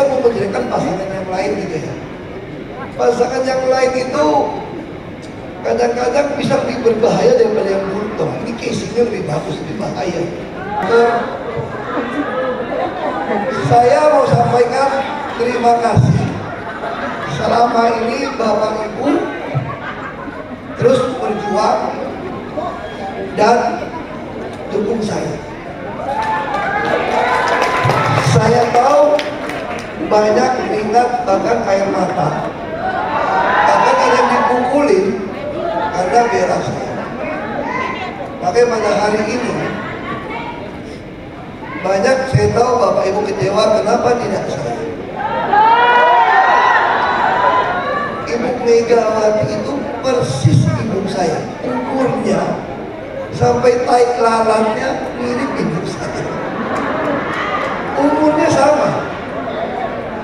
kita mau menjadikan pasangan yang lain gitu ya. Pasangan yang lain itu kadang-kadang bisa lebih berbahaya daripada yang dulu. Ini casingnya lebih bagus, lebih bahaya. Saya mau sampaikan terima kasih. Selama ini Bapak Ibu terus berjuang dan dukung saya. Saya tahu banyak keringat bahkan air mata. Bahkan ada yang dipukulin karena bela saya. Makanya pada hari ini banyak saya tahu Bapak Ibu kecewa kenapa tidak saya. Ibu Megawati itu persis ibu saya, umurnya sampai tai lalatnya mirip ibu saya. Umurnya sama,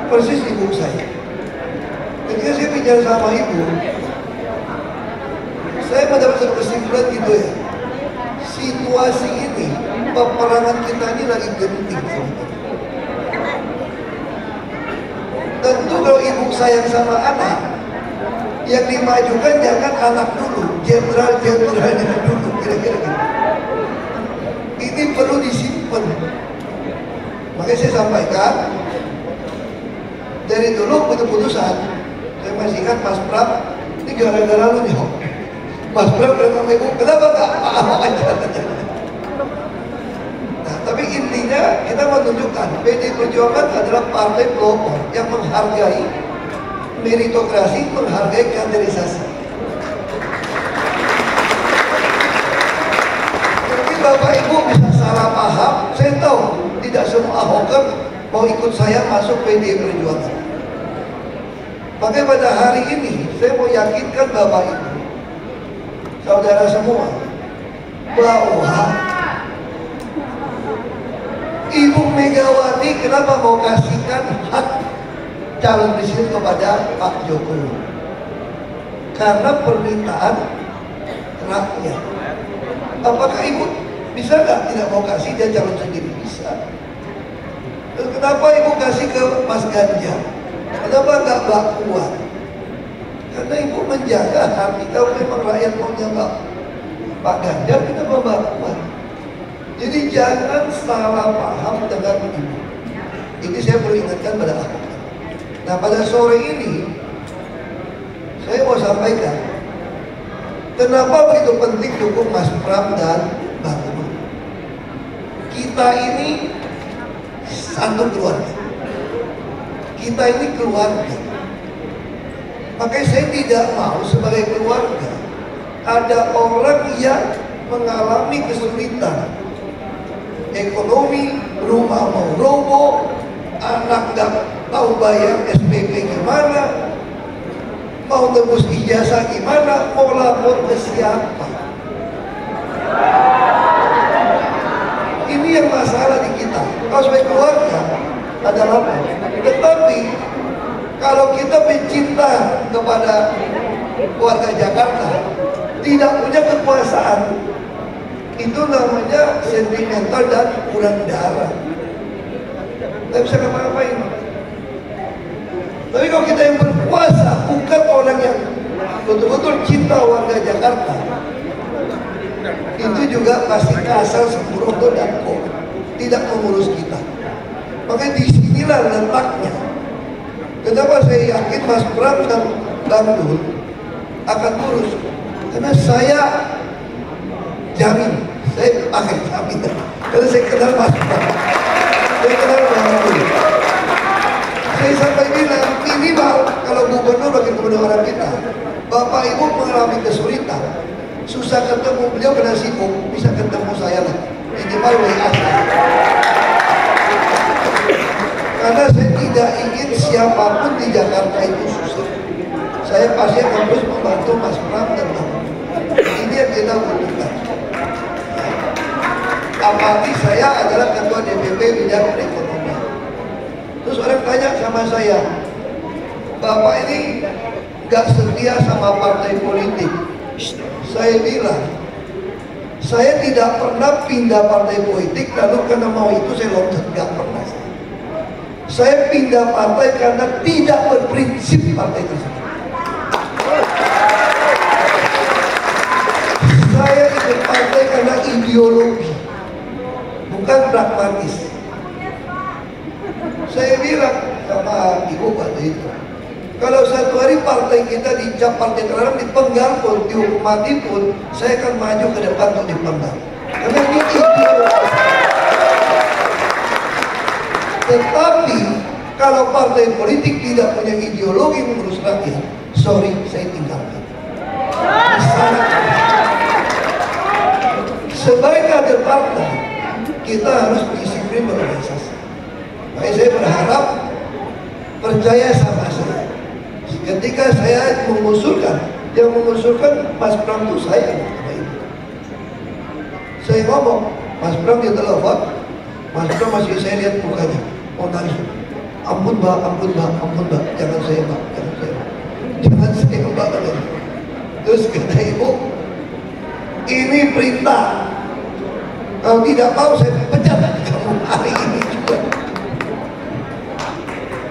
persis ibu saya. Ketika saya bicara sama ibu, saya mendapat satu kesimpulan gitu ya. Situasi ini, peperangan kita ini lagi genting. Tentu kalau ibu sayang sama anak, yang dimajukan jangan anak dulu, jenderal-jenderalnya dulu, kira-kira gitu. Ini perlu disimpan. Makanya saya sampaikan, dari dulu keputusan, saya masih ingat Mas Pram, ini gara-gara lu nih, Mas Pram bilang ibu, kenapa gak Ahok aja? Nah, tapi intinya kita menunjukkan PDI Perjuangan adalah partai pelopor yang menghargai meritokrasi, menghargai kaderisasi. Mungkin Bapak Ibu bisa salah paham, saya tahu tidak semua Ahoker mau ikut saya masuk PDI Perjuangan. Makanya pada hari ini saya mau yakinkan Bapak Ibu, saudara semua, bahwa Ibu Megawati kenapa mau kasihkan hak calon presiden kepada Pak Jokowi? Karena permintaan rakyat. Apakah Ibu bisa nggak tidak mau kasih dia calon sendiri? Bisa. Kenapa Ibu kasih ke Mas Ganjar? Kenapa nggak Mbak Puan? Karena Ibu menjaga hati. Kalau memang rakyat maunya Pak Ganjar, kita mau Mbak Puan. Jadi jangan salah paham dengan Ibu. Ini saya perlu ingatkan pada aku. Nah, pada sore ini saya mau sampaikan kenapa begitu penting dukung Mas Pram dan Mbak Puan. Kita ini satu keluarga. Kita ini keluarga. Makanya saya tidak mau sebagai keluarga ada orang yang mengalami kesulitan ekonomi, rumah mau roboh, anak gak tahu bayar SPP gimana, mau tebus ijazah gimana, mau lapor ke siapa. Ini yang masalah di kita. Kalau sebagai keluarga ada lapor. Tetapi kalau kita mencinta kepada warga Jakarta, tidak punya kekuasaan, itu namanya sentimental dan kurang darah. Tidak bisa ngapa-ngapain. Tapi kalau kita yang berkuasa, bukan orang yang betul-betul cinta warga Jakarta, itu juga pasti kasar, sembrono dan kok tidak mengurus kita. Makanya disinilah letaknya. Kenapa saya yakin Mas Pram dan Bang Dul akan urus? Karena saya jamin, saya pakai jaminan. Karena saya kenal Mas Pram, saya kenal Bang Dul. Saya sampai bilang, minimal kalau gubernur bagi gubernur orang kita, Bapak Ibu mengalami kesulitan, susah ketemu beliau kena sibuk, bisa ketemu saya lah. Minimal WA. Karena saya tidak ingin siapapun di Jakarta itu susah. Saya pasti akan terus membantu Mas Pram dan Bang. Ini yang kita butuhkan. Apalagi saya adalah ketua DPP bidang ekonomi. Terus orang tanya sama saya, Bapak ini gak setia sama partai politik. Saya bilang, saya tidak pernah pindah partai politik lalu karena mau itu saya loncat, gak pernah. Saya pindah partai karena tidak berprinsip partai tersebut. Saya ikut partai karena ideologi, bukan pragmatis. Saya bilang sama ibu waktu itu, kalau satu hari partai kita dicap partai terlarang, dipenggal pun, dihukum mati pun, saya akan maju ke depan untuk dipenggal. Karena ini ideologi. Tetapi kalau partai politik tidak punya ideologi mengurus rakyat, sorry, saya tinggalkan. Sebagai kader partai, kita harus disiplin berorganisasi. Makanya saya berharap percaya sama saya. Ketika saya mengusulkan, yang mengusulkan Mas Pram itu saya. Saya ngomong, Mas Pram dia telepon, Mas Pram masih saya lihat mukanya, oh nangis. Ampun mbak, ampun mbak, ampun mbak, jangan saya mbak, jangan saya mbak, jangan saya mbak. Terus kata ibu, ini perintah. Kalau tidak mau saya pecat kamu hari ini juga.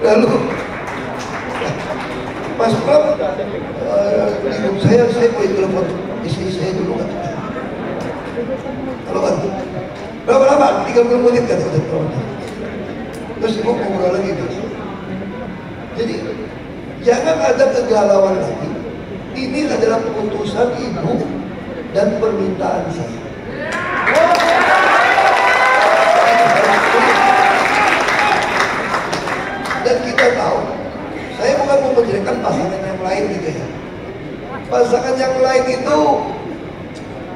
Lalu Mas Pram, ibu saya boleh telepon istri saya dulu kan? Kalau kan, berapa lama? 30 menit kan? Terus ibu ngobrol lagi terus. Jadi jangan ada kegalauan lagi. Ini adalah keputusan ibu dan permintaan saya. Dan kita tahu, saya bukan mau menjadikan pasangan yang lain gitu ya. Pasangan yang lain itu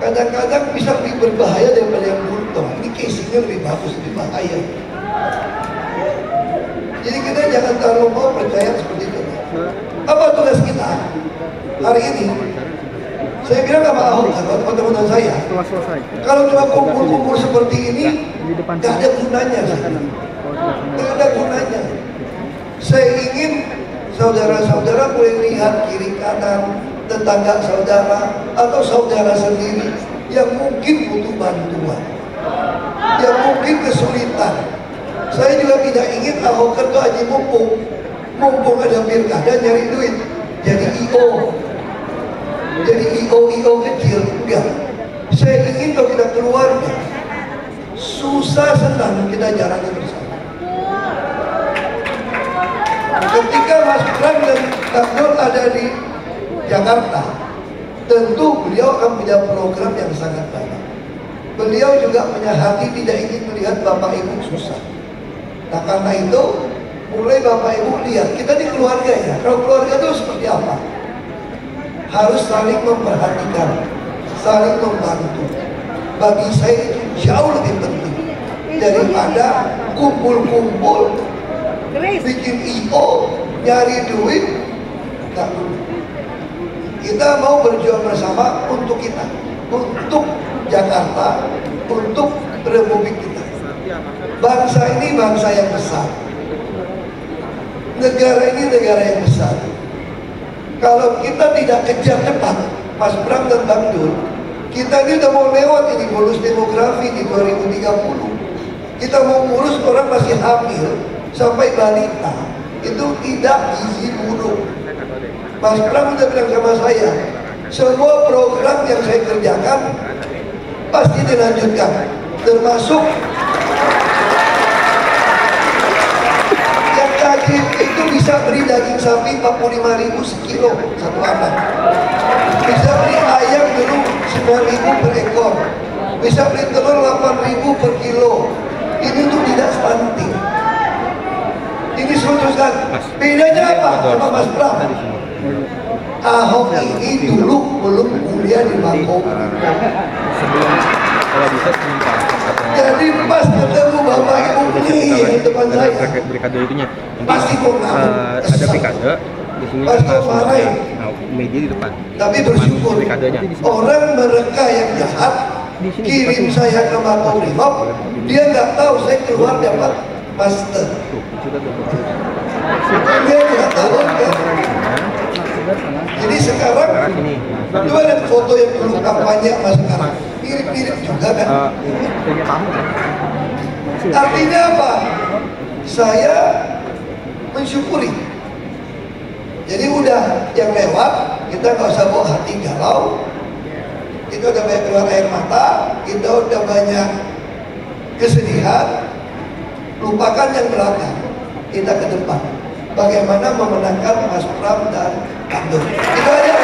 kadang-kadang bisa lebih berbahaya daripada yang dulu. Ini casingnya lebih bagus, lebih bahaya. Jadi kita jangan terlalu mau percaya seperti itu. Apa tugas kita hari ini? Saya bilang sama Ahok, sama teman-teman saya, kalau cuma kumpul-kumpul seperti ini, gak ada gunanya. Gak ada gunanya. Saya ingin saudara-saudara boleh lihat kiri kanan tetangga saudara atau saudara sendiri yang mungkin butuh bantuan, yang mungkin kesulitan. Saya juga tidak ingin Ahok itu aja mumpung ada pilkada nyari duit jadi IO, jadi IO kecil. Enggak, saya ingin kalau kita keluarga susah senang kita jalani bersama. Ketika Mas Pram dan Kang Dul ada di Jakarta, tentu beliau akan punya program yang sangat banyak. Beliau juga punya hati tidak ingin melihat Bapak Ibu susah. Nah karena itu, mulai Bapak Ibu lihat, kita di keluarga ya, kalau keluarga itu seperti apa? Harus saling memperhatikan, saling membantu. Bagi saya itu jauh lebih penting daripada kumpul-kumpul, bikin IO, nyari duit. Nah, kita mau berjuang bersama untuk kita, untuk Jakarta, untuk Republik kita. Bangsa ini bangsa yang besar, negara ini negara yang besar. Kalau kita tidak kejar cepat, Mas Pram dan Bang Dul, kita ini udah mau lewat ini bonus demografi di 2030. Kita mau ngurus orang masih hamil sampai balita, itu tidak gizi buruk. Mas Pram udah bilang sama saya, semua program yang saya kerjakan pasti dilanjutkan, termasuk yang daging itu bisa beli daging sapi 45.000 sekilo satu anak, bisa beli ayam dulu 9.000 per ekor, bisa beli telur 8.000 per kilo. Ini tuh tidak stunting. Ini sudah bedanya apa sama Mas Pram? Ahok ini dulu belum kuliah di Bangkok. Jadi pas ketemu Bapak Ibu ini depan saya, pasti kok ada pikade di sini, pasti marah. Media di depan. Tapi bersyukur orang mereka yang jahat kirim saya ke Makobrimob, dia nggak tahu saya keluar dapat master. Dia nggak tahu kan. Jadi sekarang coba lihat foto yang dulu kampanye sama sekarang, mirip-mirip juga kan. Artinya apa? Saya mensyukuri. Jadi udah yang lewat, kita nggak usah bawa hati galau. Kita udah banyak keluar air mata, kita udah banyak kesedihan. Lupakan yang belakang, kita ke depan. Bagaimana memenangkan Mas Pram dan Abdul. Itu aja.